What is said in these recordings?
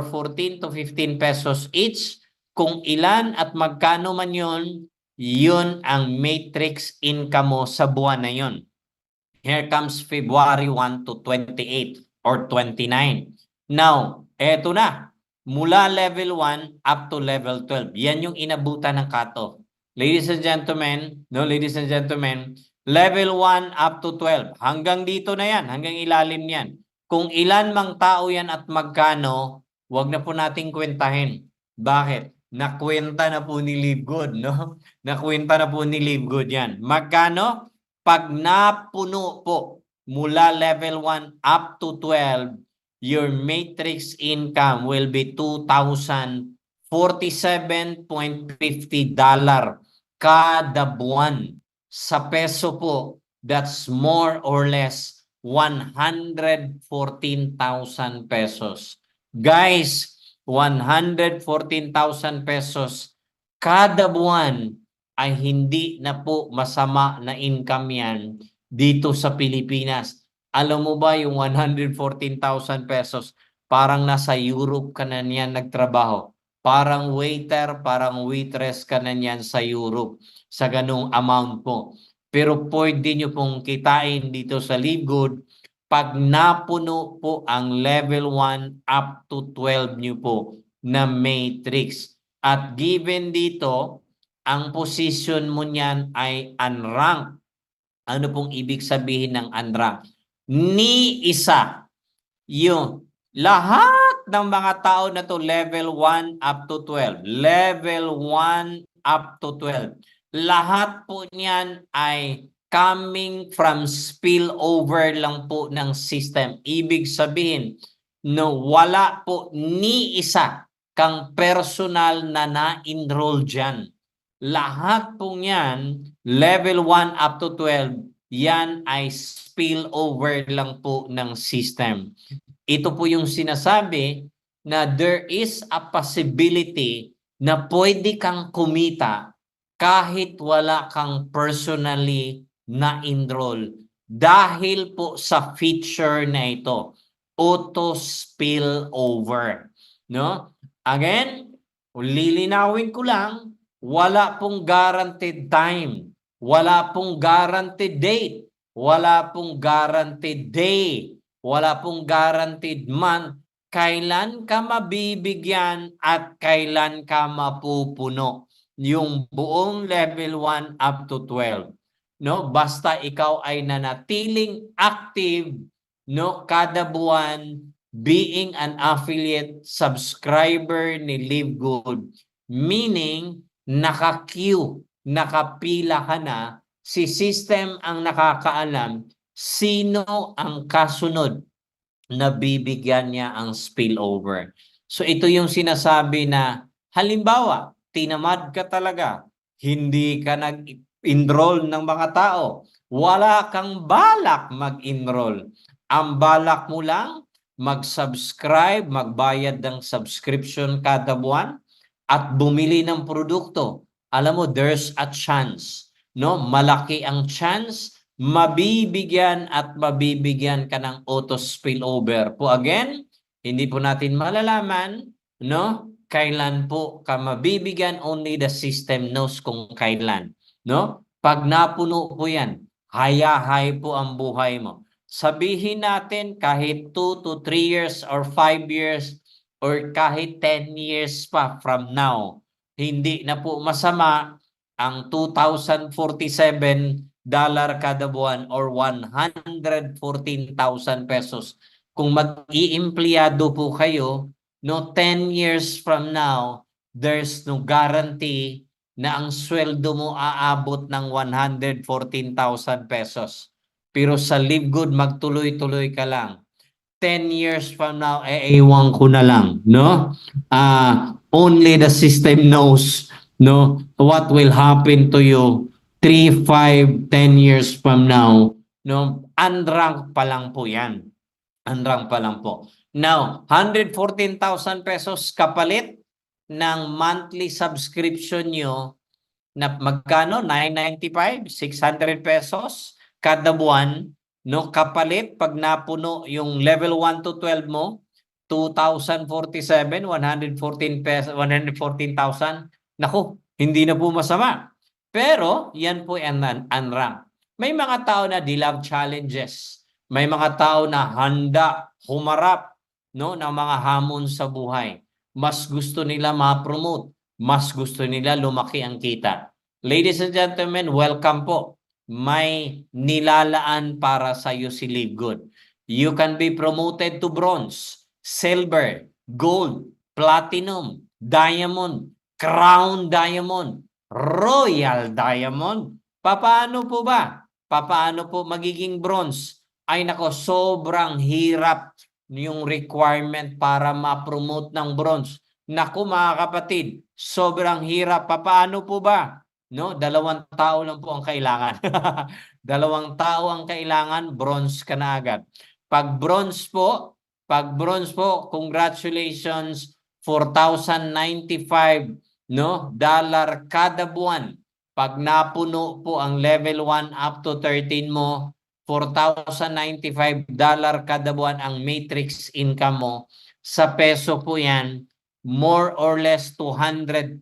or 14 to 15 pesos each. Kung ilan at magkano man yun, yun ang matrix income mo sa buwan na yun. Here comes February 1 to 28 or 29. Now, eto na. Mula level 1 up to level 12. Yan yung inabutan ng cutoff. Ladies and gentlemen, level 1 up to 12. Hanggang dito na yan, hanggang ilalim yan. Kung ilan mang tao yan at magkano, wag na po nating kwentahin. Bakit? Nakwenta na po ni Livegood, no? Nakwenta na po ni Livegood yan. Magkano? Pag napuno po mula level 1 up to 12, your matrix income will be $2,047.50 kada buwan. Sa peso po, that's more or less 114,000 pesos. Guys, 114,000 pesos kada buwan ay hindi na po masama na income yan dito sa Pilipinas. Alam mo ba yung 114,000 pesos, parang nasa Europe ka na niyan nagtrabaho. Parang waiter, parang waitress ka na niyan sa Europe sa ganung amount po. Pero pwede nyo pong kitain dito sa Livegood pag napuno po ang level 1 up to 12 nyo po na matrix. At given dito, ang position mo niyan ay unranked. Ano pong ibig sabihin ng unranked? Ni isa. Yung lahat ng mga tao na to level 1 up to 12. Level 1 up to 12. Lahat po niyan ay coming from spillover lang po ng system. Ibig sabihin, no, wala po ni isa kang personal na na-enroll dyan. Lahat po yan, level 1 up to 12, yan ay spillover lang po ng system. Ito po yung sinasabi na there is a possibility na pwede kang kumita kahit wala kang personally na-enroll dahil po sa feature na ito, auto spillover. No? Again, lilinawin ko lang, wala pong guaranteed time, wala pong guaranteed date, wala pong guaranteed day, wala pong guaranteed month, kailan ka mabibigyan at kailan ka mapupuno yung buong level 1 up to 12. No, basta ikaw ay nanatiling active, no, kada buwan being an affiliate subscriber ni Livegood, meaning naka-queue, nakapila ka na, si system ang nakakaalam sino ang kasunod na bibigyan niya ang spillover. So ito yung sinasabi na halimbawa, tinamad ka talaga, hindi ka nag-enroll ng mga tao, wala kang balak mag-enroll. Ang balak mo lang, mag-subscribe, magbayad ng subscription kada buwan, at bumili ng produkto. Alam mo, there's a chance. No? Malaki ang chance, mabibigyan at mabibigyan ka ng auto spillover. Po again, hindi po natin malalaman, no? Kailan po ka mabibigyan, only the system knows kung kailan. No? Pag napuno po yan, hayahay po ang buhay mo. Sabihin natin kahit 2 to 3 years or 5 years or kahit 10 years pa from now, hindi na po masama ang $2,047 kada buwan or 114,000 pesos. Kung mag-iempleyado po kayo, no, 10 years from now, there's no guarantee na ang sweldo mo aabot ng 114,000 pesos. Pero sa Livegood, magtuloy-tuloy ka lang. 10 years from now, ewan ko na lang, no? Only the system knows, no, what will happen to you 3, 5, 10 years from now, no? Unranked pa lang po yan. Unranked pa lang po. Now, 114,000 pesos kapalit ng monthly subscription nyo na magkano? 995, 600 pesos kada buwan, no, kapalit pag napuno yung level 1 to 12 mo, 2,047, 114 pesos, 114,000. Naku, hindi na po masama. Pero yan po ang unrank. May mga tao na they love challenges. May mga tao na handa humarap, no, ng mga hamon sa buhay. Mas gusto nila ma-promote, mas gusto nila lumaki ang kita. Ladies and gentlemen, welcome po. May nilalaan para sa iyo si Live Good. You can be promoted to bronze, silver, gold, platinum, diamond, crown diamond, royal diamond. Paano po ba? Paano po magiging bronze? Ay nako, sobrang hirap yung requirement para ma-promote ng bronze. Naku mga kapatid, sobrang hirap. Paano po ba? No, 2 tao lang po ang kailangan. 2 tao ang kailangan, bronze ka na agad. Pag bronze po, congratulations, 4,095 no dollar kada buwan. Pag napuno po ang level 1 up to 13 mo, $4,095 kada buwan ang matrix income mo. Sa peso po yan, more or less 228,000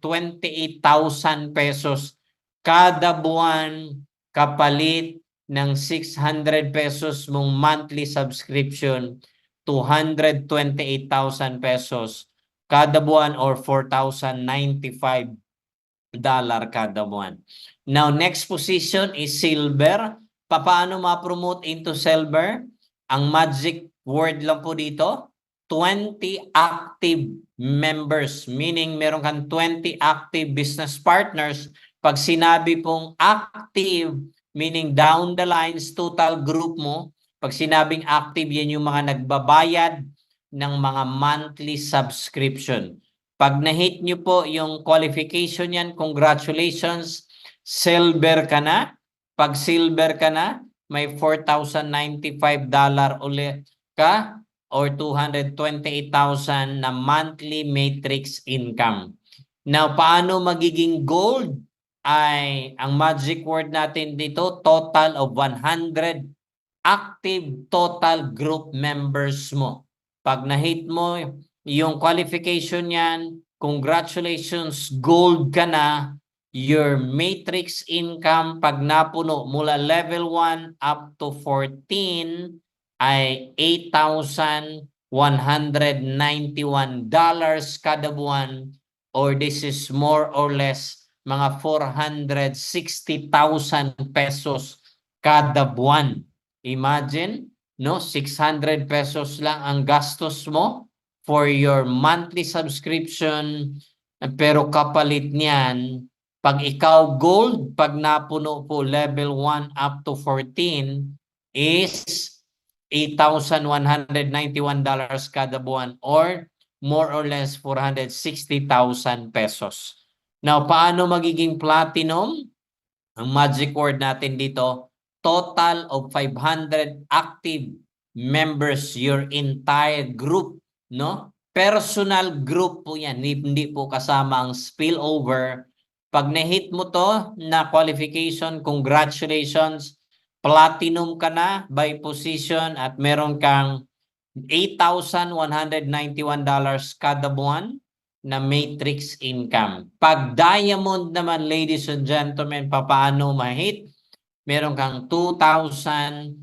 pesos kada buwan kapalit ng 600 pesos mong monthly subscription, 228,000 pesos kada buwan or $4,095 kada buwan. Now, next position is silver. Paano ma-promote into silver? Ang magic word lang po dito, 20 active members. Meaning, meron kang 20 active business partners. Pag sinabi pong active, meaning down the lines, total group mo, pag sinabing active, yan yung mga nagbabayad ng mga monthly subscription. Pag na-hit nyo po yung qualification yan, congratulations, silver ka na. Pag silver ka na, may $4,095 ulit ka or 228,000 na monthly matrix income. Now, paano magiging gold? Ay, ang magic word natin dito, total of 100 active total group members mo. Pag na-hit mo yung qualification yan, congratulations, gold ka na. Your matrix income pag napuno mula level 1 up to 14 ay $8,191 kada buwan, or this is more or less mga 460,000 pesos kada buwan. Imagine, no, 600 pesos lang ang gastos mo for your monthly subscription, pero kapalit niyan, pag ikaw gold, pag napuno po level 1 up to 14 is $8,191 kada buwan or more or less 460,000 pesos. Now, paano magiging platinum? Ang magic word natin dito, total of 500 active members, your entire group, no? Personal group po yan, hindi po kasama ang spillover. Pag na-hit mo to na qualification, congratulations, platinum ka na by position at meron kang $8,191 kada buwan na matrix income. Pag diamond naman, ladies and gentlemen, paano ma-hit? Meron kang 2,500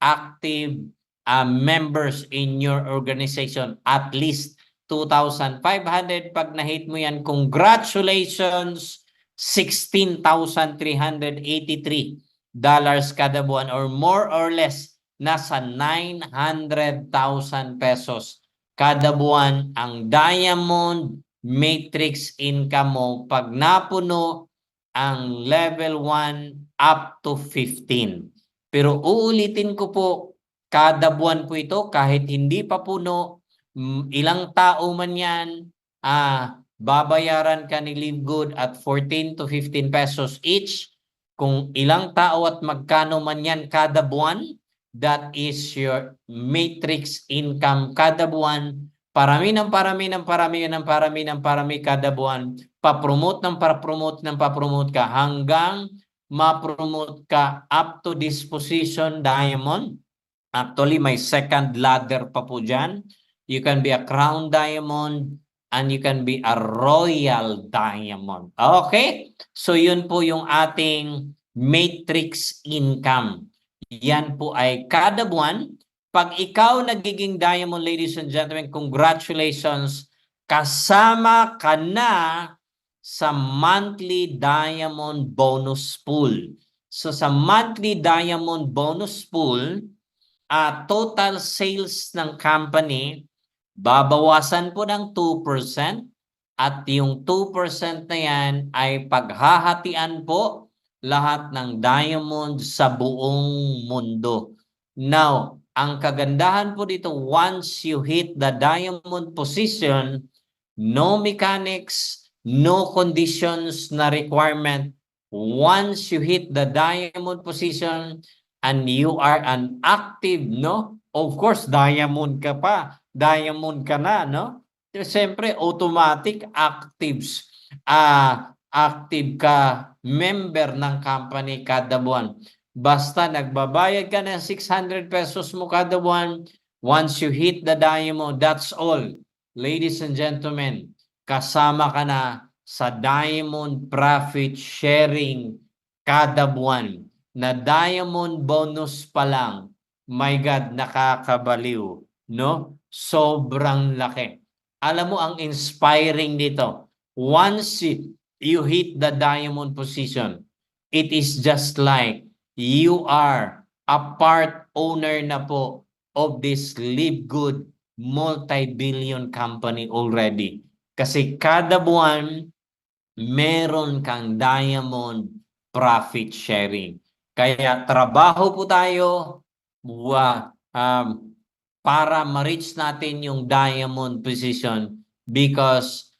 active members in your organization, at least 2,500. Pag na-hit mo yan, congratulations, $16,383 kada buwan or more or less nasa 900,000 pesos kada buwan ang diamond matrix income mo pag napuno ang level 1 up to 15. Pero uulitin ko po, kada buwan po ito, kahit hindi pa puno, ilang tao man yan, babayaran ka ni Live Good at 14 to 15 pesos each. Kung ilang tao at magkano man yan kada buwan, that is your matrix income kada buwan. Parami kada buwan. Pa-promote ka hanggang ma-promote ka up to this position, diamond. Actually, may second ladder pa po dyan. You can be a crown diamond and you can be a royal diamond. Okay? So yun po yung ating matrix income. Yan po ay kada buwan. Pag ikaw nagiging diamond, ladies and gentlemen, congratulations. Kasama ka na sa monthly diamond bonus pool. So sa monthly diamond bonus pool, total sales ng company, babawasan po ng 2% at yung 2% na yan ay paghahatian po lahat ng diamond sa buong mundo. Now, ang kagandahan po dito, once you hit the diamond position, no mechanics, no conditions na requirement. Once you hit the diamond position, and you are an active, no? Of course, diamond ka pa. Diamond ka na, no? Siyempre, automatic actives. Active ka, member ng company kada buwan. Basta nagbabayad ka ng 600 pesos mo kada buwan, once you hit the diamond, that's all. Ladies and gentlemen, kasama ka na sa diamond profit sharing kada buwan na diamond bonus pa lang. My God, nakakabaliw, no? Sobrang laki. Alam mo ang inspiring dito. Once you hit the diamond position, it is just like you are a part owner na po of this Live Good multi-billion company already. Kasi kada buwan, meron kang diamond profit sharing. Kaya trabaho po tayo para ma-reach natin yung diamond position because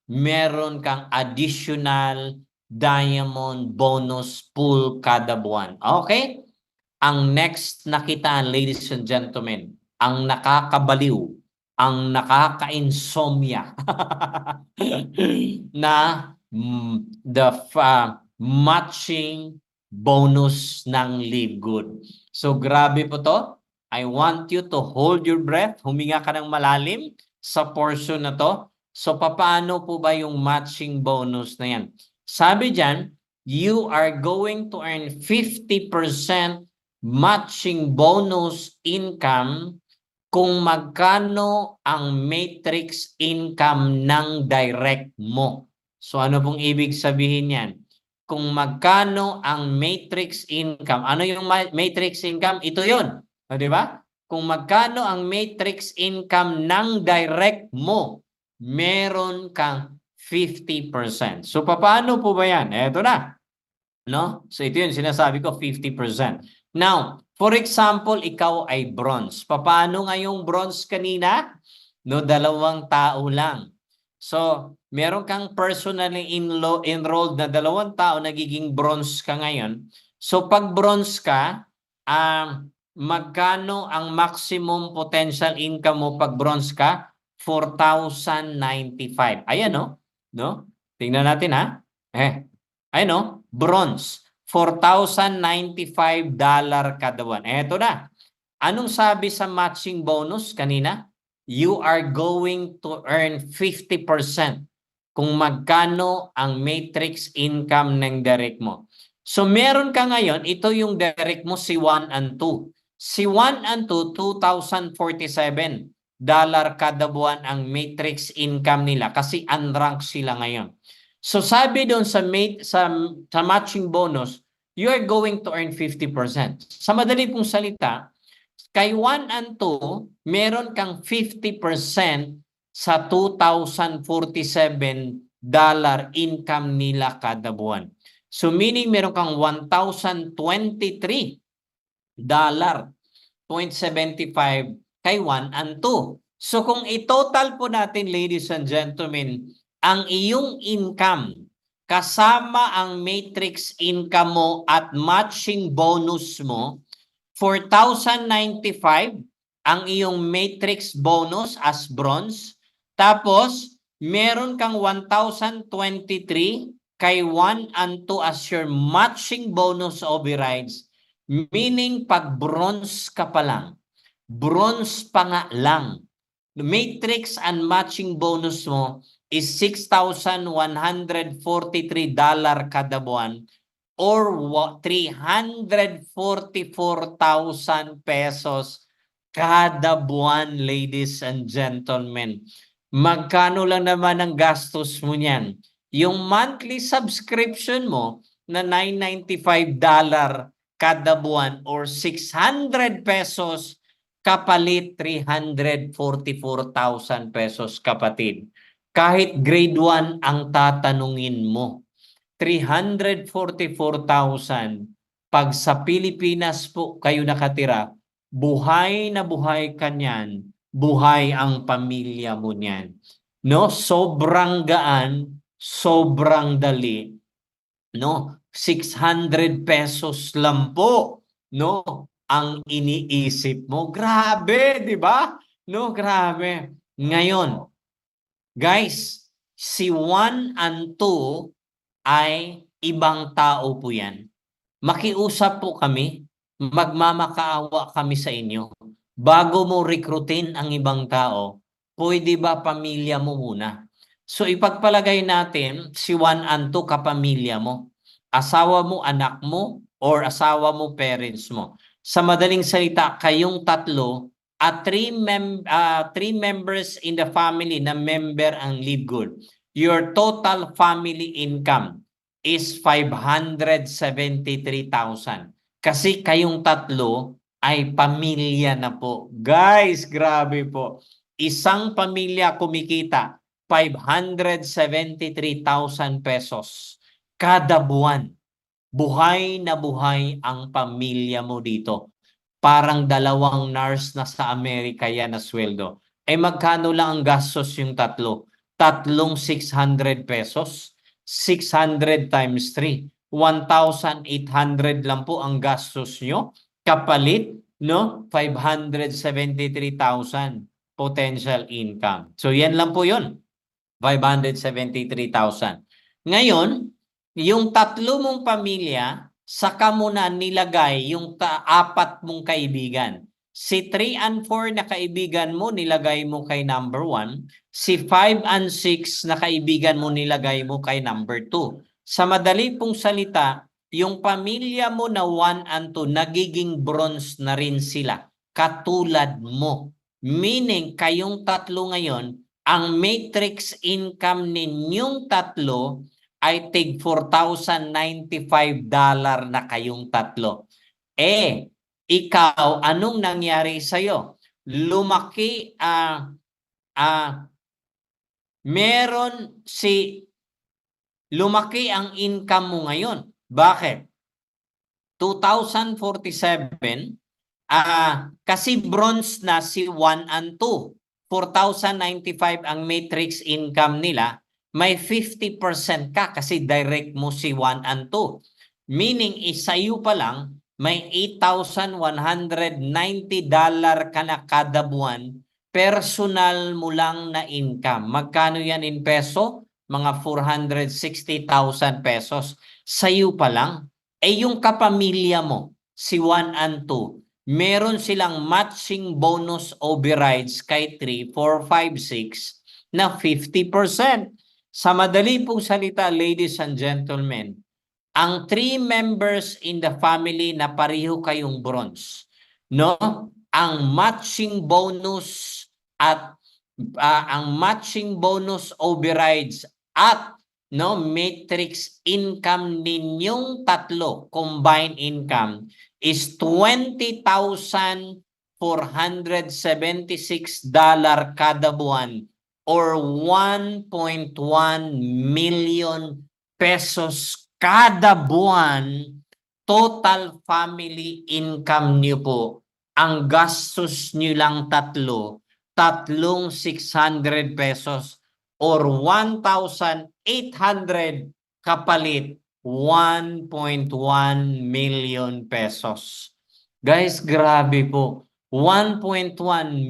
meron kang additional diamond bonus pool kada buwan. Okay? Ang next nakitaan, ladies and gentlemen, ang nakakabaliw, ang nakaka-insomnia na the matching bonus ng Live Good. So grabe po to. I want you to hold your breath. Huminga ka ng malalim sa portion na to. So paano po ba yung matching bonus na yan? Sabi dyan, you are going to earn 50% matching bonus income kung magkano ang matrix income ng direct mo. So ano pong ibig sabihin yan? Kung magkano ang matrix income. Ano yung matrix income? Ito yun. O, di ba? Kung magkano ang matrix income ng direct mo, meron kang 50%. So paano po ba yan? Eto na. No? So ito yun, sinasabi ko 50%. Now, for example, ikaw ay bronze. Paano nga yung bronze kanina? No, 2 tao lang. So, meron kang personally enrolled na 2 tao, nagiging bronze ka ngayon. So, pag bronze ka, magkano ang maximum potential income mo pag bronze ka? 4,095. Ayan, no? No? Tingnan natin, ha? Ayan, no? Bronze. $4,095 kada buwan. Eto na. Anong sabi sa matching bonus kanina? You are going to earn 50% kung magkano ang matrix income ng direct mo. So meron ka ngayon, ito yung direct mo si 1 and 2. Si 1 and 2, $2,047 kada buwan ang matrix income nila kasi unranked sila ngayon. So sabi doon sa matching bonus, you are going to earn 50%. Sa madali pong salita, kay 1 and 2, meron kang 50% sa $2,047 income nila kada buwan. So meaning meron kang $1,023.75 kay 1 and 2. So kung i-total po natin, ladies and gentlemen, ang iyong income kasama ang matrix income mo at matching bonus mo, 4,095 ang iyong matrix bonus as bronze. Tapos, meron kang 1,023 kay 1 and 2 as your matching bonus overrides. Meaning, pag bronze ka pa lang, bronze pa nga lang, matrix and matching bonus mo is $6,143 kada buwan or 344,000 pesos kada buwan, ladies and gentlemen. Magkano lang naman ang gastos mo niyan? Yung monthly subscription mo na $995 kada buwan or 600 pesos kapalit 344,000 pesos, kapatid. Kahit grade 1 ang tatanungin mo, 344,000 pag sa Pilipinas po kayo nakatira, buhay na buhay ka niyan, buhay ang pamilya mo niyan. No, sobrang gaan, sobrang dali. No, 600 pesos lang po, no, ang iniisip mo. Grabe, di ba? No, grabe. Ngayon, guys, si 1 and 2 ay ibang tao po yan. Makiusap po kami, magmamakaawa kami sa inyo. Bago mo rekrutin ang ibang tao, pwede ba pamilya mo muna? So ipagpalagay natin si 1 and 2 kapamilya mo. Asawa mo, anak mo, or asawa mo, parents mo. Sa madaling salita, kayong tatlo at three members in the family na member ang Live Good. Your total family income is 573,000. Kasi kayong tatlo ay pamilya na po. Guys, grabe po. Isang pamilya kumikita 573,000 pesos kada buwan. Buhay na buhay ang pamilya mo dito. Parang dalawang nurse na sa Amerika yan na sweldo. Eh magkano lang ang gastos yung tatlo? Tatlong 600 pesos. 600 times 3. 1,800 lang po ang gastos nyo. Kapalit, no? 573,000 potential income. So yan lang po yun. 573,000. Ngayon, yung tatlo mong pamilya, saka mo na nilagay yung apat mong kaibigan. Si 3 and 4 na kaibigan mo, nilagay mo kay number 1. Si 5 and 6 na kaibigan mo, nilagay mo kay number 2. Sa madali pong salita, yung pamilya mo na 1 and 2, nagiging bronze na rin sila. Katulad mo. Meaning, kayong tatlo ngayon, ang matrix income ninyong tatlo ay tig $4,095 na kayong tatlo. Eh, ikaw, anong nangyari sa'yo? Lumaki, lumaki ang income mo ngayon. Bakit? 2,047, kasi bronze na si 1 and 2. 4,095 ang matrix income nila, may 50% ka kasi direct mo si 1 and 2. Meaning, isayo pa lang, may $8,190 ka na kada buwan, personal mo lang na income. Magkano yan in peso? Mga 460,000 pesos. Sayo pa lang. Eh yung kapamilya mo, si 1 and 2, meron silang matching bonus overrides kay 3, 4, 5, 6 na 50%. Sa madali pong salita, ladies and gentlemen, ang 3 members in the family na pareho kayong bronze, no? Ang matching bonus at ang matching bonus overrides at no matrix income ninyong tatlo, combined income is $20,476 kada buwan or 1.1 million pesos kada buwan. Total family income niyo po, ang gastos niyo lang tatlo, tatlong 600 pesos or 1,800 kapalit 1.1 million pesos. Guys, grabe po. 1.1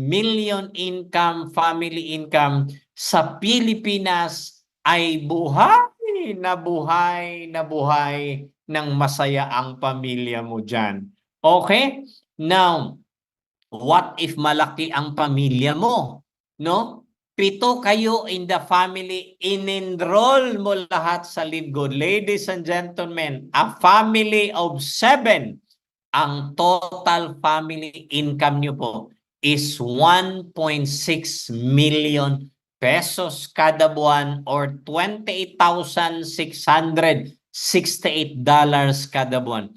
million income, family income sa Pilipinas ay buhay na buhay na buhay ng masaya ang pamilya mo dyan. Okay? Now, what if malaki ang pamilya mo? No? 7 kayo in the family, in-enroll mo lahat sa linggo. Ladies and gentlemen, a family of 7, ang total family income nyo po is 1.6 million pesos kada buwan or $28,668 kada buwan.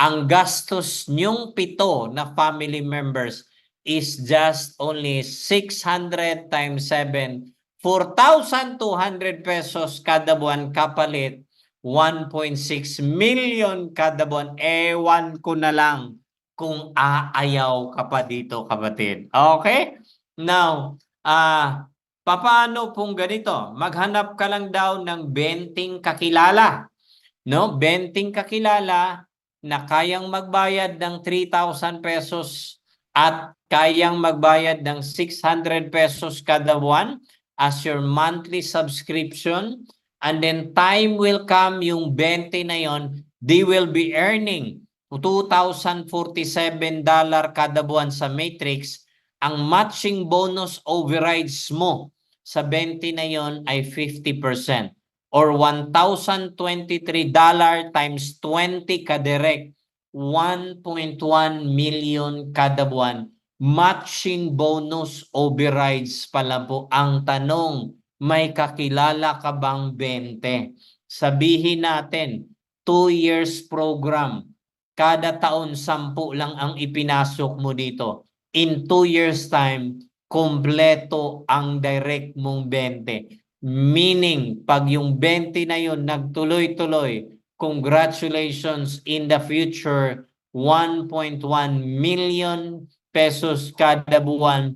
Ang gastos nyong 7 na family members is just only 600 times 7, 4,200 pesos kada buwan kapalit 1.6 million kada buwan. Ewan ko na lang kung aayaw ka pa dito, kapatid. Okay? Now, paano pong ganito? Maghanap ka lang daw ng 20 kakilala. No? 20 kakilala na kayang magbayad ng 3,000 pesos at kayang magbayad ng 600 pesos kada buwan as your monthly subscription. And then time will come, yung 20 na yon, they will be earning $2,047 kada buwan sa Matrix. Ang matching bonus overrides mo sa 20 na yon ay 50%. Or $1,023 times 20 kadirect, 1.1 million kada buwan. Matching bonus overrides pala po. Ang tanong, may kakilala ka bang 20? Sabihin natin, 2 years program. Kada taon, 10 lang ang ipinasok mo dito. In 2 years time, kompleto ang direct mong 20. Meaning, pag yung 20 na yun nagtuloy-tuloy, congratulations, in the future, 1.1 million pesos kada buwan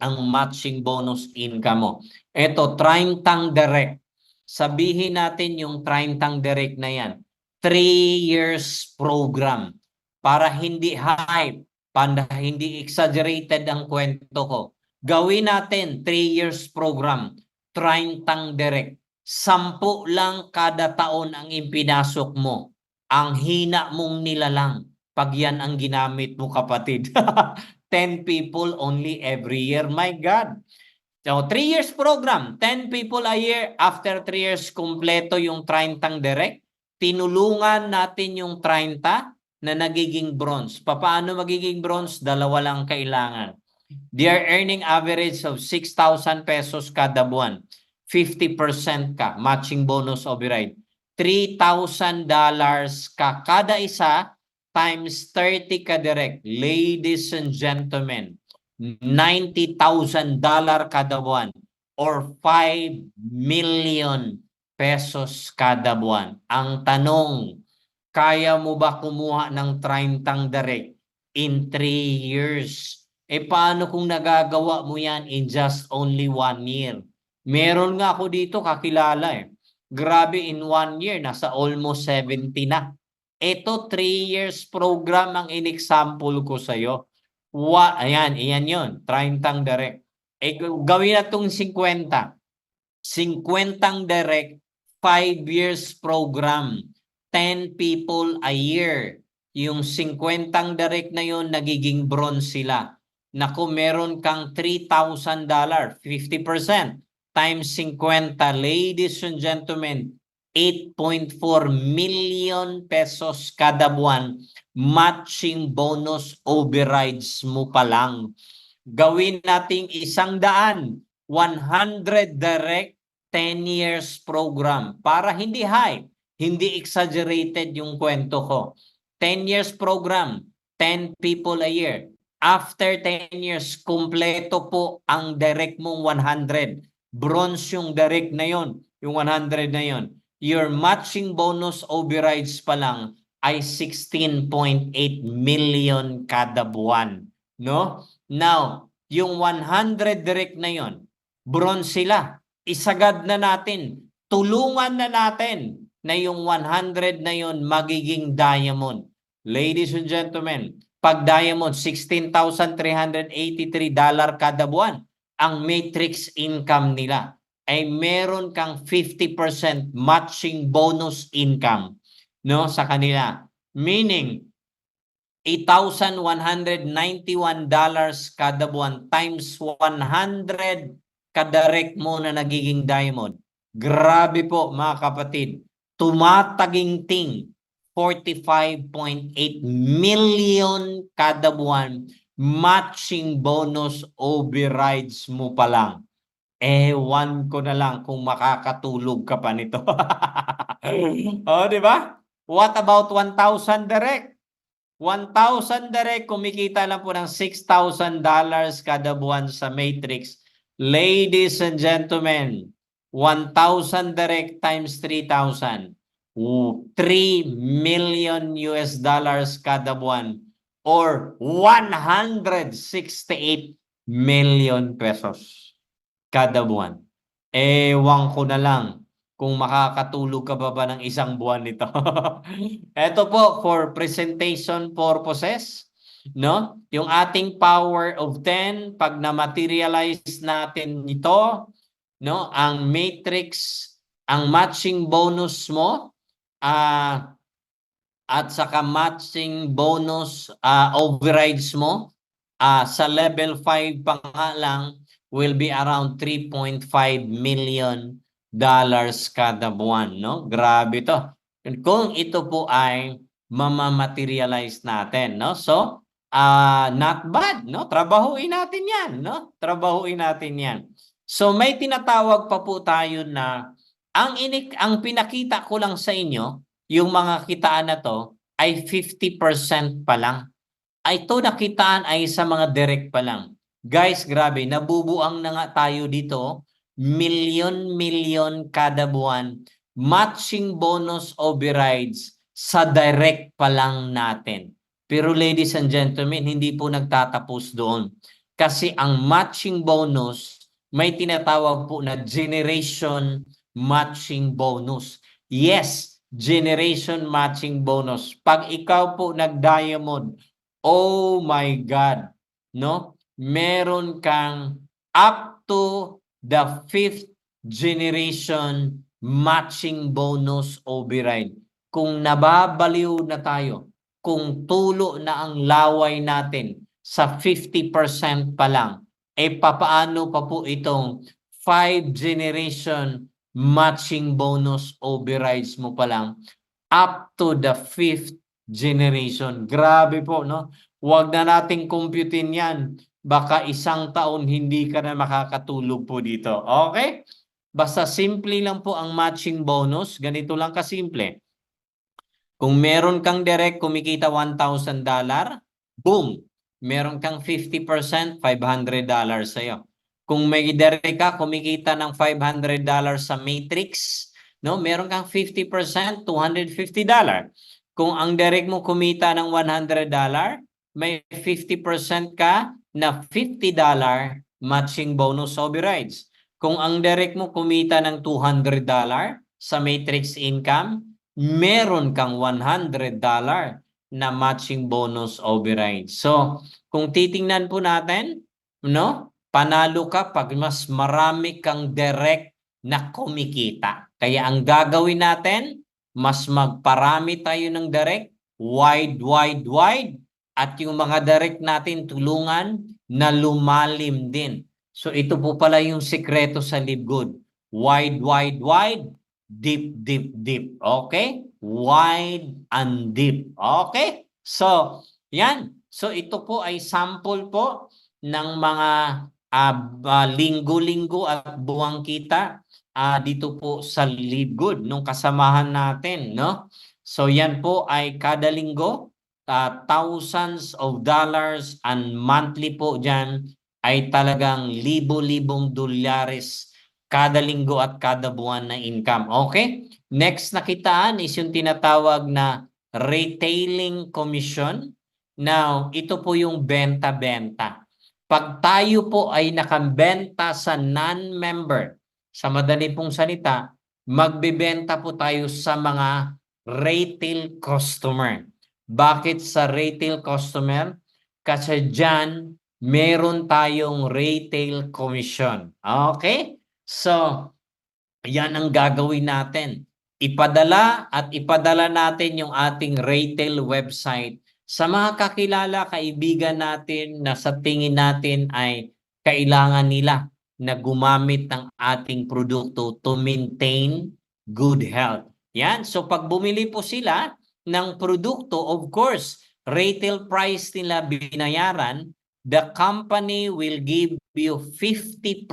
ang matching bonus income mo. Ito, 30 direct. Sabihin natin yung 30 direct na yan. 3 years program. Para hindi hype, para hindi exaggerated ang kwento ko. Gawin natin 3 years program. 30 direct. 10 lang kada taon ang ipinasok mo. Ang hina mong nilalang pag yan ang ginamit mo, kapatid. 10 people only every year. My God. So, 3 years program. 10 people a year. After 3 years, kompleto yung 30 direct. Tinulungan natin yung 30 na nagiging bronze. Paano magiging bronze? 2 lang kailangan. They are earning average of 6,000 pesos kada buwan. 50% ka, matching bonus override. $3,000 ka kada isa times 30 ka direct. Ladies and gentlemen, $90,000 kada buwan or 5 million pesos kada buwan. Ang tanong, kaya mo ba kumuha ng 30 direct in 3 years? Paano kung nagagawa mo yan in just only 1 year? Meron nga ako dito kakilala Grabe, in 1 year, nasa almost 70 na. Ito, 3 years program ang in-example ko sa'yo. Ayan yun, 30 direct. Gawin na itong 50. 50 direct, 5 years program. 10 people a year. Yung 50 direct na yun, nagiging bronze sila. Naku, meron kang $3,000, 50%. Times 50, ladies and gentlemen, 8.4 million pesos kada buwan. Matching bonus overrides mo pa lang. Gawin nating 100, 100 direct, 10 years program. Para hindi high, hindi exaggerated yung kwento ko. 10 years program, 10 people a year. After 10 years, kompleto po ang direct mong 100. Bronze yung direct na yon, yung 100 na yon. Your matching bonus overrides pa lang ay 16.8 million kada buwan. No? Now, yung 100 direct na yon, bronze sila. Isagad na natin, tulungan na natin na yung 100 na yon magiging diamond. Ladies and gentlemen, pag diamond, $16,383 kada buwan. Ang matrix income nila ay meron kang 50% matching bonus income, no, sa kanila. Meaning, $8,191 kada buwan times 100 kadirect mo na nagiging diamond. Grabe po mga kapatid. Tumataginting 45.8 million kada buwan matching bonus overrides mo pa lang. Ewan ko na lang kung makakatulog ka pa nito. Oh, di ba? What about 1,000 direct? 1,000 direct, kumikita lang po ng $6,000 kada buwan sa Matrix. Ladies and gentlemen, 1,000 direct times 3,000. 3 million US dollars kada buwan or 168 million pesos kada buwan. Ewan ko na lang kung makakatulog ka ba ng isang buwan nito. Ito po for presentation purposes, no? Yung ating power of 10 pag na-materialize natin ito, no? Ang matrix, ang matching bonus mo at saka matching bonus overrides mo sa level 5 pa nga lang will be around 3.5 million dollars kada buwan, no? Grabe to. Kung ito po ay mamamaterialize natin, no? So, not bad, no? Trabahuin natin 'yan, no? Trabahuin natin 'yan. So, may tinatawag pa po tayo na ang pinakita ko lang sa inyo, yung mga kitaan na to ay 50% pa lang. Ito nakitaan ay sa mga direct pa lang. Guys, grabe, nabubuang na nga tayo dito, milyon-milyon kada buwan, matching bonus overrides sa direct pa lang natin. Pero ladies and gentlemen, hindi po nagtatapos doon. Kasi ang matching bonus, may tinatawag po na generation matching bonus. Yes, generation matching bonus. Pag ikaw po nag-diamond, oh my God, no? Meron kang up to the 5th generation matching bonus override. Kung nababaliw na tayo, kung tulo na ang laway natin sa 50% pa lang, papaano pa po itong 5 generation matching bonus overrides mo pa lang up to the 5th generation. Grabe po, no? Huwag na nating computein yan. Baka isang taon hindi ka na makakatulog po dito. Okay? Basta simple lang po ang matching bonus. Ganito lang kasimple. Kung meron kang direct kumikita $1,000, boom! Meron kang 50%, $500 sa'yo. Kung may direct ka kumikita ng $500 sa matrix, no, meron kang 50%, $250. Kung ang direct mo kumita ng $100, may 50% ka na $50 matching bonus overrides. Kung ang direct mo kumita ng $200 sa matrix income, meron kang $100 na matching bonus override. So, kung titingnan po natin, no, panalo ka pag mas marami kang direct na kumikita. Kaya ang gagawin natin, mas magparami tayo ng direct, wide, at yung mga direct natin tulungan na lumalim din. So ito po pala yung sikreto sa Live Good. Wide, deep. Okay? Wide and deep. Okay? So, yan. So ito po ay sample po ng mga linggo-linggo at buwang kita dito po sa Live Good nung kasamahan natin, no? So yan po ay kada linggo, thousands of dollars and monthly po dyan ay talagang libo-libong dolyares kada linggo at kada buwan na income. Okay? Next na kitaan is yung tinatawag na retailing commission. Now, ito po yung benta-benta. Pag tayo po ay nakabenta sa non-member, sa madali pong salita, magbebenta po tayo sa mga retail customer. Bakit sa retail customer? Kasi dyan, meron tayong retail commission. Okay? So, yan ang gagawin natin. Ipadala natin yung ating retail website Sa mga kakilala, kaibigan natin na sa tingin natin ay kailangan nila na gumamit ng ating produkto to maintain good health. Yan. So pag bumili po sila ng produkto, of course, retail price nila binayaran, the company will give you 50%.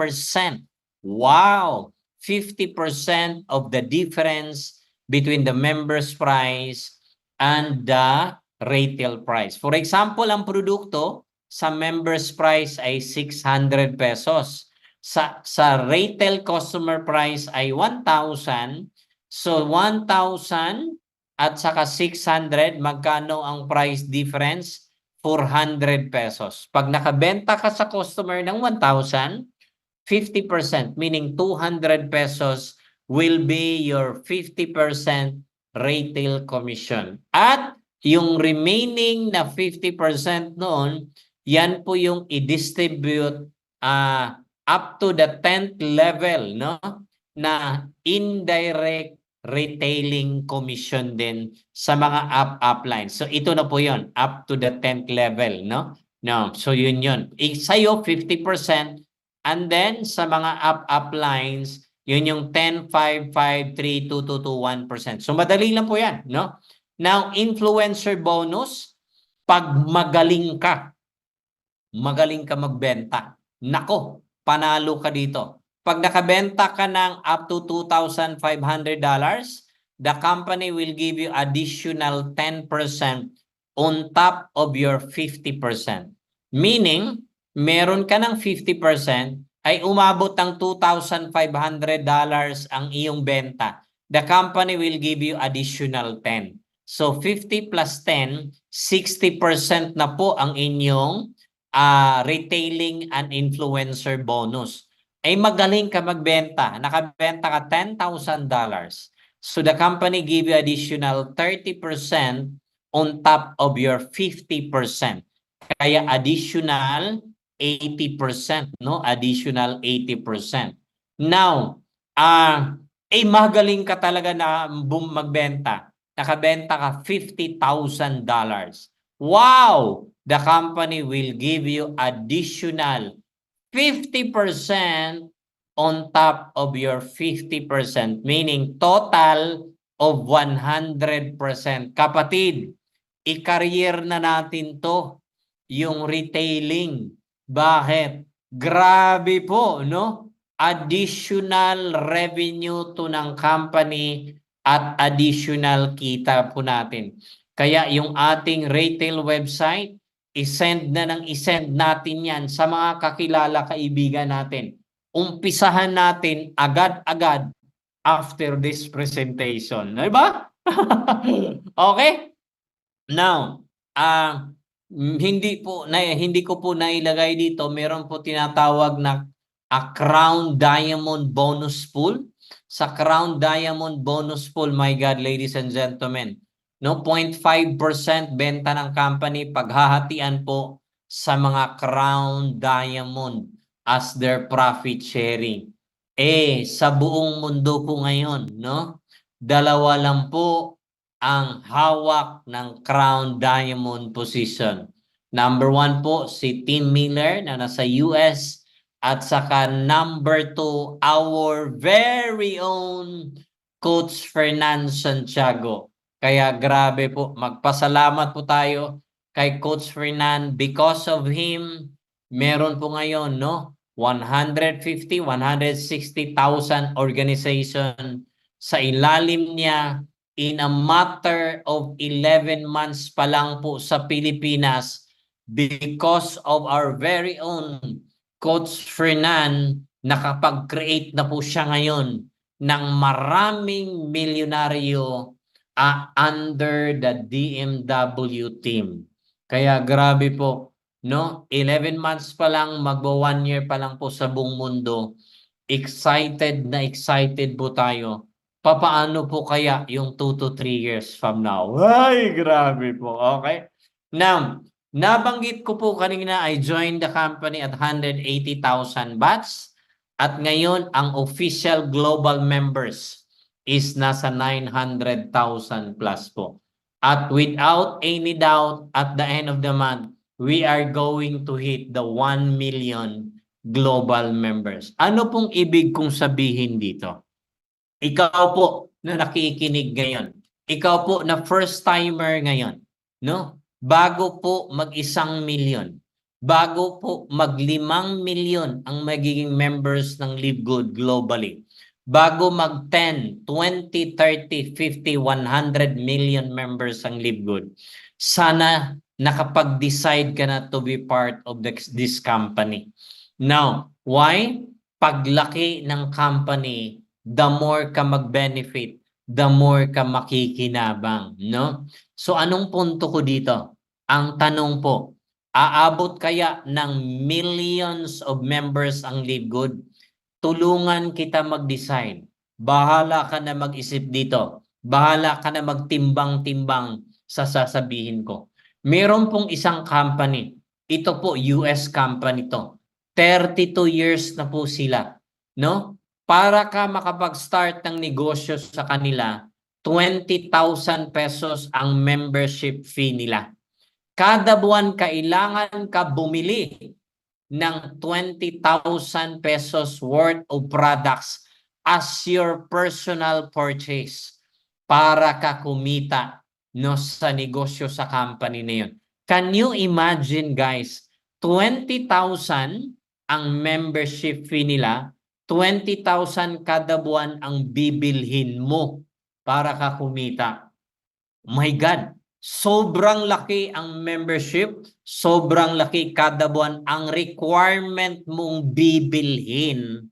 Wow! 50% of the difference between the members price and the retail price. For example, ang produkto sa members price ay 600 pesos. Sa retail customer price ay 1,000. So 1,000 at saka 600, magkano ang price difference? 400 pesos. Pag nakabenta ka sa customer ng 1,000, 50%, meaning 200 pesos will be your 50% retail commission. At yung remaining na 50% noon, yan po yung i-distribute up to the 10th level, no? Na indirect retailing commission din sa mga uplines. So ito na po yon, up to the 10th level, no? No, so yun yun. Sa'yo, 50%. And then, sa mga uplines, yun yung 10, 5, 5, 3, 2, 2, 2, 1%. So, madali lang po yan, no? Now, influencer bonus, pag magaling ka magbenta, nako, panalo ka dito. Pag nakabenta ka ng up to $2,500, the company will give you additional 10% on top of your 50%. Meaning, meron ka ng 50%, ay umabot ng $2,500 ang iyong benta. The company will give you additional 10. So 50 plus 10, 60% na po ang inyong retailing and influencer bonus. Ay magaling ka magbenta. Nakabenta ka $10,000. So the company give you additional 30% on top of your 50%. Kaya additional 80%, no? Additional 80%. Now, magaling ka talaga na magbenta. Nakabenta ka $50,000. Wow! The company will give you additional 50% on top of your 50%, meaning total of 100%. Kapatid, i-career na natin to, yung retailing. Bakit? Grabe po, no? Additional revenue to ng company at additional kita po natin. Kaya yung ating retail website, isend natin yan sa mga kakilala, kaibigan natin. Umpisahan natin agad-agad after this presentation. Diba? Okay? Now, hindi ko po nailagay dito, meron po tinatawag na Crown Diamond Bonus Pool. Sa Crown Diamond Bonus Pool, my God, ladies and gentlemen, no, 0.5% benta ng company, paghahatian po sa mga Crown Diamond as their profit sharing. Sa buong mundo po ngayon, no, 2 lang po ang hawak ng Crown Diamond position. Number 1 po si Tim Miller na nasa US, at saka number 2, our very own Coach Fernan Santiago. Kaya grabe po, magpasalamat po tayo kay Coach Fernan. Because of him, meron po ngayon, no, 150, 160,000 organization sa ilalim niya. In a matter of 11 months pa lang po sa Pilipinas, because of our very own Coach Fernan, nakapag-create na po siya ngayon ng maraming milyonaryo under the DMW team. Kaya grabe po, no? 11 months pa lang, magbo 1 year pa lang po sa buong mundo. Excited po tayo. Papaano po kaya yung 2 to 3 years from now? Ay, grabe po. Okay? Now, nabanggit ko po kanina, I joined the company at 180,000 bats. At ngayon, ang official global members is nasa 900,000 plus po. At without any doubt, at the end of the month, we are going to hit the 1 million global members. Ano pong ibig kong sabihin dito? Ikaw po na nakikinig ngayon. Ikaw po na first timer ngayon, no? Bago po mag-1 million, bago po mag-5 million ang magiging members ng Live Good globally. Bago mag 10, 20, 30, 50, 100 million members ang Live Good. Sana nakapag-decide ka na to be part of this company. Now, why? Paglaki ng company, the more ka mag-benefit, the more ka makikinabang, no? So anong punto ko dito? Ang tanong po, aabot kaya ng millions of members ang Live Good? Tulungan kita mag-decide. Bahala ka na mag-isip dito. Bahala ka na magtimbang-timbang sa sasabihin ko. Meron pong isang company. Ito po, US company to. 32 years na po sila, no? Para ka makapag-start ng negosyo sa kanila, 20,000 pesos ang membership fee nila. Kada buwan kailangan ka bumili ng 20,000 pesos worth of products as your personal purchase para ka kumita, no, sa negosyo sa company na yun. Can you imagine, guys, 20,000 ang membership fee nila, 20,000 kada buwan ang bibilhin mo para ka kumita. My God, sobrang laki ang membership, sobrang laki kada buwan ang requirement mong bibilhin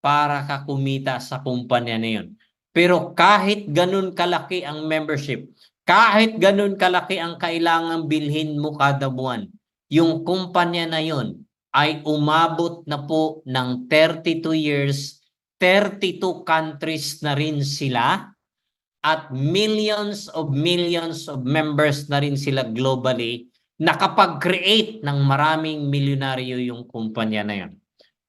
para ka kumita sa kumpanya na yun. Pero kahit ganun kalaki ang membership, kahit ganun kalaki ang kailangang bilhin mo kada buwan, yung kumpanya na yun ay umabot na po ng 32 years, 32 countries na rin sila, at millions of members na rin sila globally, nakapag-create ng maraming milyonaryo yung kumpanya na yun.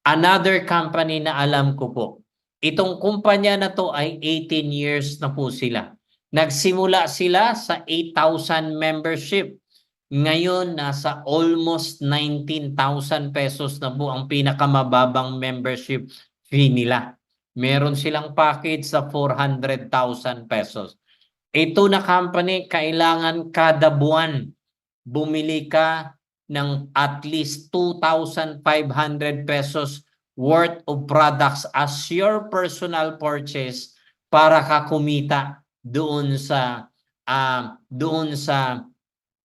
Another company na alam ko po, itong kumpanya na to ay 18 years na po sila. Nagsimula sila sa 8,000 membership. Ngayon, nasa almost 19,000 pesos na po ang pinakamababang membership fee nila. Meron silang package sa 400,000 pesos. Ito na company, kailangan kada buwan bumili ka ng at least 2,500 pesos worth of products as your personal purchase para ka kumita doon sa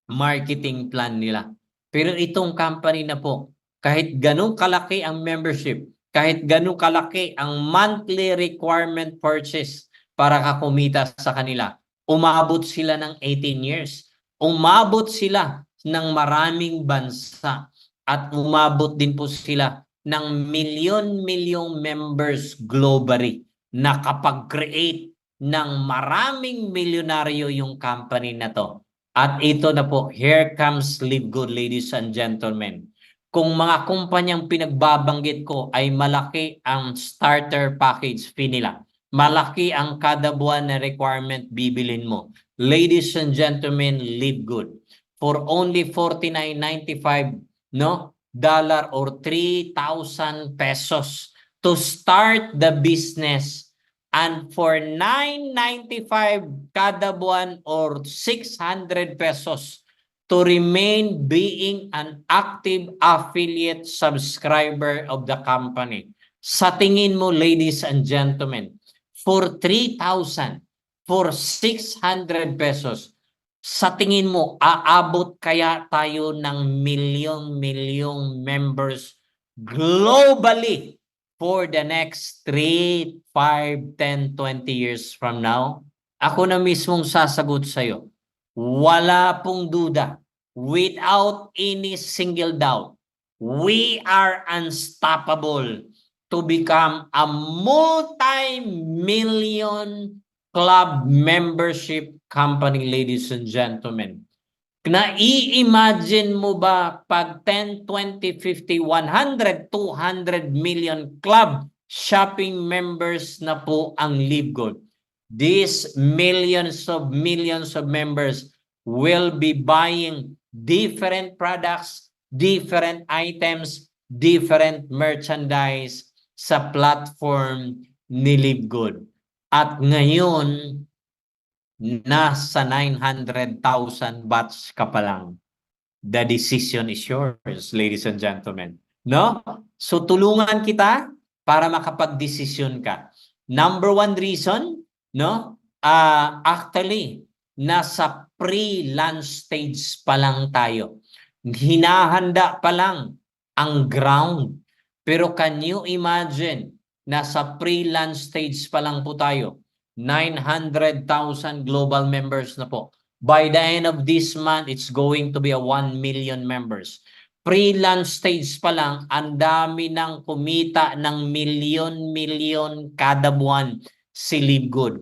marketing plan nila. Pero itong company na po, kahit ganun kalaki ang membership, kahit ganun kalaki ang monthly requirement purchase para ka kumita sa kanila, umabot sila ng 18 years. Umabot sila ng maraming bansa at umabot din po sila ng milyon-milyong members globally. Nakapag-create ng maraming milyonaryo yung company na to. At ito na po, here comes Live Good, ladies and gentlemen. Kung mga kumpanyang pinagbabanggit ko ay malaki ang starter package fee nila, malaki ang kada buwan na requirement bibilin mo. Ladies and gentlemen, Live Good. For only $49.95, no, dollar or 3,000 pesos to start the business, and for $9.95 kada buwan or 600 pesos to remain being an active affiliate subscriber of the company. Sa tingin mo, ladies and gentlemen, for 3,000, for 600 pesos, sa tingin mo, aabot kaya tayo ng milyong-milyong members globally for the next 3, 5, 10, 20 years from now? Ako na mismong sasagot sa'yo. Wala pong duda. Without any single doubt, we are unstoppable to become a multi-million club membership company, ladies and gentlemen. Nai-imagine mo ba pag 10, 20, 50, 100, 200 million club shopping members na po ang Live Good? These millions of members will be buying different products, different items, different merchandise sa platform ni Live Good. At ngayon, nasa 900,000 batch ka pa lang. The decision is yours, ladies and gentlemen. No? So tulungan kita para makapag-desisyon ka. Number one reason, no? Actually, nasa pre-launch stage pa lang tayo. Hinahanda pa lang ang ground. Pero can you imagine, nasa pre-launch stage pa lang po tayo. 900,000 global members na po. By the end of this month, it's going to be a 1 million members. Pre-launch stage pa lang, ang dami ng kumita ng million kada buwan si Live Good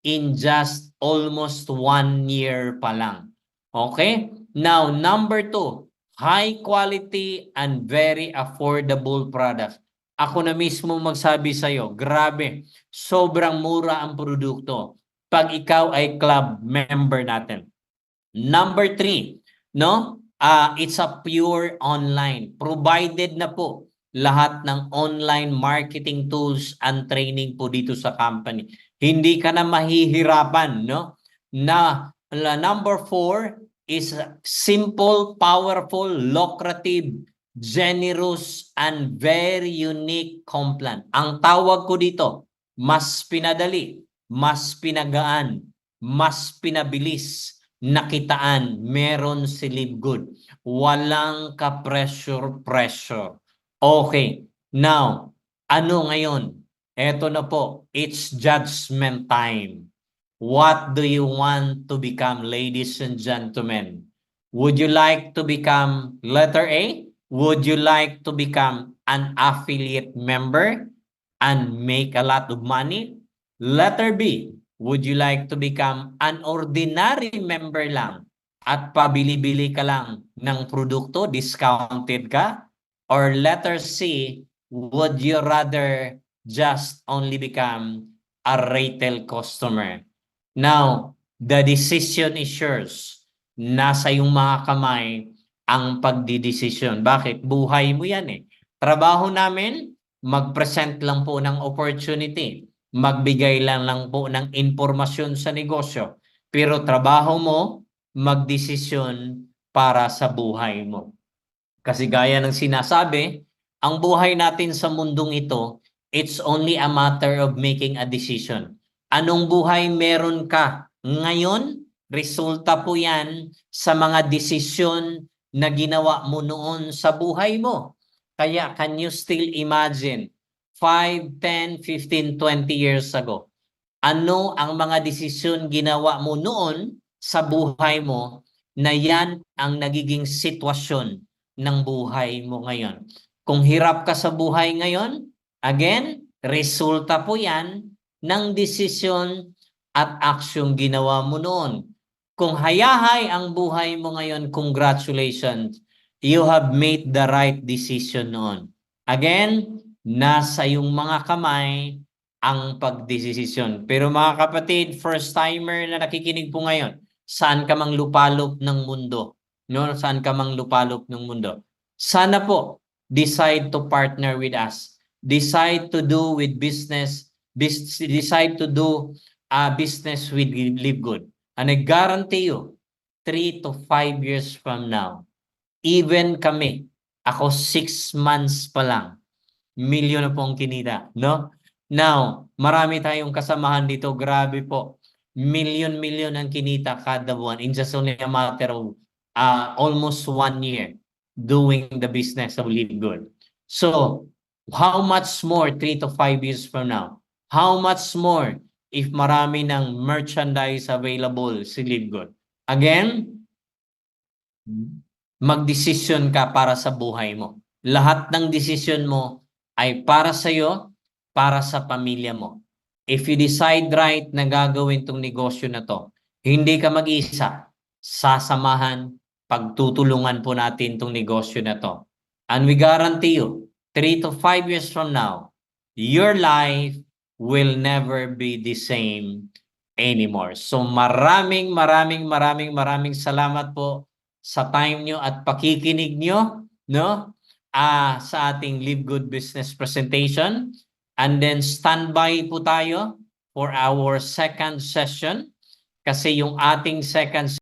in just almost 1 year pa lang. Okay? Now, number 2, high quality and very affordable products. Ako na mismo magsabi sa'yo, grabe, sobrang mura ang produkto pag ikaw ay club member natin. Number 3, no? It's a pure online. Provided na po lahat ng online marketing tools and training po dito sa company. Hindi ka na mahihirapan, no? Number 4 is simple, powerful, lucrative, generous, and very unique complan. Ang tawag ko dito, mas pinadali, mas pinagaan, mas pinabilis, nakitaan, meron si Live Good. Walang ka-pressure. Okay, now, ano ngayon? Eto na po, it's judgment time. What do you want to become, ladies and gentlemen? Would you like to become letter A? Would you like to become an affiliate member and make a lot of money? Letter B, would you like to become an ordinary member lang at pabili-bili ka lang ng produkto, discounted ka? Or letter C, would you rather just only become a retail customer? Now, the decision is yours. Nasa iyong mga kamay ang pagdidesisyon. Bakit? Buhay mo yan eh. Trabaho namin, mag-present lang po ng opportunity. Magbigay lang po ng informasyon sa negosyo. Pero trabaho mo, magdesisyon para sa buhay mo. Kasi gaya ng sinasabi, ang buhay natin sa mundong ito, it's only a matter of making a decision. Anong buhay meron ka ngayon? Resulta po yan sa mga desisyon na ginawa mo noon sa buhay mo. Kaya can you still imagine 5, 10, 15, 20 years ago? Ano ang mga desisyon ginawa mo noon sa buhay mo na yan ang nagiging sitwasyon ng buhay mo ngayon? Kung hirap ka sa buhay ngayon, again, resulta po yan ng desisyon at aksyong ginawa mo noon. Kung hayahay ang buhay mo ngayon, congratulations. You have made the right decision noon. Again, nasa iyong mga kamay ang pagdesisyon. Pero mga kapatid, first timer na nakikinig po ngayon, saan ka mang lupalop ng mundo? No, saan ka mang lupalop ng mundo? Sana po decide to partner with us. Decide to do with business, decide to do business with Live Good. And I guarantee you, 3 to 5 years from now, even kami, ako 6 months pa lang, milyon na pong kinita, no? Now, marami tayong kasamahan dito, grabe po. Milyon ang kinita kada buwan in just only a matter of almost 1 year doing the business of Live Good. So, how much more 3 to 5 years from now? How much more if marami ng merchandise available si Live Good? Again, magdesisyon ka para sa buhay mo. Lahat ng desisyon mo ay para sa iyo, para sa pamilya mo. If you decide right na gagawin tong negosyo na to, hindi ka mag-isa, sasamahan, pagtutulungan po natin tong negosyo na to. And we guarantee you, 3 to 5 years from now, your life will never be the same anymore. So maraming salamat po sa time nyo at pakikinig nyo, no? Sa ating Live Good Business presentation. And then standby po tayo for our second session kasi yung ating second